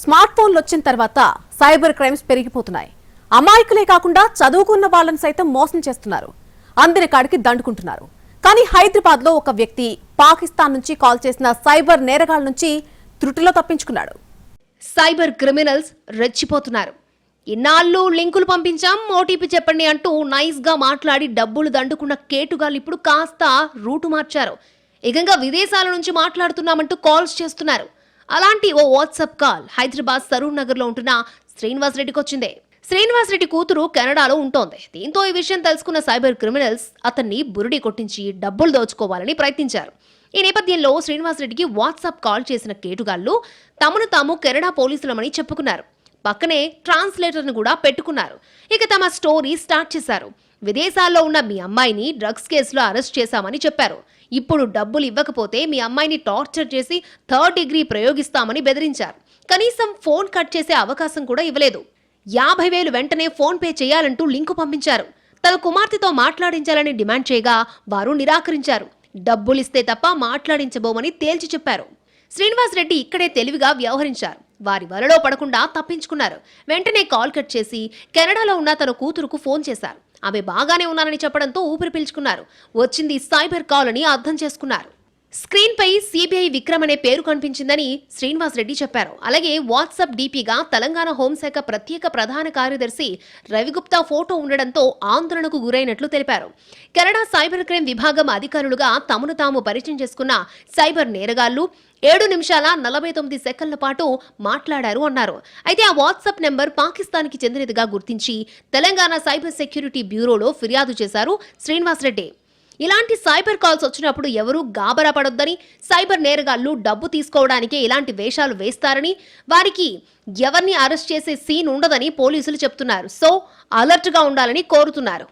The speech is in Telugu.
స్మార్ట్ ఫోన్లు వచ్చిన తర్వాత సైబర్ క్రైమ్స్ పెరిగిపోతున్నాయి. అమాయకులే కాకుండా చదువుకున్న వాళ్ళని సైతం మోసం చేస్తున్నారు. అందరి కాడికి దండుకుంటున్నారు. కానీ హైదరాబాద్ లో ఒక వ్యక్తి పాకిస్తాన్ నుంచి కాల్ చేసిన సైబర్ నేరగాళ్ల నుంచి త్రుటిలో తప్పించుకున్నాడు. సైబర్ క్రిమినల్స్ రెచ్చిపోతున్నారు. ఇన్నాళ్ళు లింకులు పంపించాం, ఓటీపీ చెప్పండి అంటూ నైస్ గా మాట్లాడి డబ్బులు దండుకున్న కేటుగాళ్ళు ఇప్పుడు కాస్త రూటు మార్చారు. ఏకంగా విదేశాల నుంచి మాట్లాడుతున్నామంటూ కాల్స్ చేస్తున్నారు. అలాంటి ఓ వాట్సాప్ కాల్ హైదరాబాద్ సరూర్ నగర్ లో ఉంటున్న శ్రీనివాస్ రెడ్డికి వచ్చింది. శ్రీనివాస్ రెడ్డి కూతురు కెనడాలో ఉంటోంది. దీంతో ఈ విషయం తెలుసుకున్న సైబర్ క్రిమినల్స్ అతన్ని బురిడి కొట్టించి డబ్బులు దోచుకోవాలని ప్రయత్నించారు. ఈ నేపథ్యంలో శ్రీనివాస్ రెడ్డికి వాట్సాప్ కాల్ చేసిన కేటుగాళ్లు తమను తాము కెనడా పోలీసులమని చెప్పుకున్నారు. పక్కనే ట్రాన్స్లేటర్ను కూడా పెట్టుకున్నారు. ఇక తమ స్టోరీ స్టార్ట్ చేశారు. విదేశాల్లో ఉన్న మీ అమ్మాయిని డ్రగ్స్ కేసులో అరెస్ట్ చేశామని చెప్పారు. ఇప్పుడు డబ్బులు ఇవ్వకపోతే మీ అమ్మాయిని టార్చర్ చేసి 3rd డిగ్రీ ప్రయోగిస్తామని బెదిరించారు. కనీసం ఫోన్ కట్ చేసే అవకాశం కూడా ఇవ్వలేదు. 50,000 వెంటనే ఫోన్ పే చేయాలంటూ లింకు పంపించారు. తన కుమార్తెతో మాట్లాడించాలని డిమాండ్ చేయగా వారు నిరాకరించారు. డబ్బులిస్తే తప్ప మాట్లాడించబోమని తేల్చి చెప్పారు. శ్రీనివాస్ రెడ్డి ఇక్కడే తెలివిగా వ్యవహరించారు. వారి వలలో పడకుండా తప్పించుకున్నారు. వెంటనే కాల్ కట్ చేసి కెనడాలో ఉన్న తన కూతురుకు ఫోన్ చేశారు. ఆమె బాగానే ఉన్నానని చెప్పడంతో ఊపిరి పీల్చుకున్నారు. వచ్చింది సైబర్ కాల్ అని అర్థం చేసుకున్నారు. స్క్రీన్ పై సిబిఐ విక్రమ్ అనే పేరు కనిపించిందని శ్రీనివాస్ రెడ్డి చెప్పారు. అలాగే వాట్సాప్ డీపీగా తెలంగాణ హోంశాఖ ప్రత్యేక ప్రధాన కార్యదర్శి రవిగుప్తా ఫోటో ఉండడంతో ఆందోళనకు గురైనట్లు తెలిపారు. కెనడా సైబర్ క్రైమ్ విభాగం అధికారులుగా తమను తాము పరిచయం చేసుకున్న సైబర్ నేరగాళ్లు 7 నిమిషాల 49 సెకన్ల పాటు మాట్లాడారు అన్నారు. అయితే ఆ వాట్సాప్ నెంబర్ పాకిస్తాన్కి చెందినదిగా గుర్తించి తెలంగాణ సైబర్ సెక్యూరిటీ బ్యూరోలో ఫిర్యాదు చేశారు శ్రీనివాస్ రెడ్డి. ఇలాంటి సైబర్ కాల్స్ వచ్చినప్పుడు ఎవరూ గాబరా పడొద్దని, సైబర్ నేరగాళ్లు డబ్బు తీసుకోవడానికే ఇలాంటి వేషాలు వేస్తారని, వారికి ఎవరిని అరెస్ట్ చేసే సీన్ ఉండదని పోలీసులు చెప్తున్నారు. సో అలర్ట్ గా ఉండాలని కోరుతున్నారు.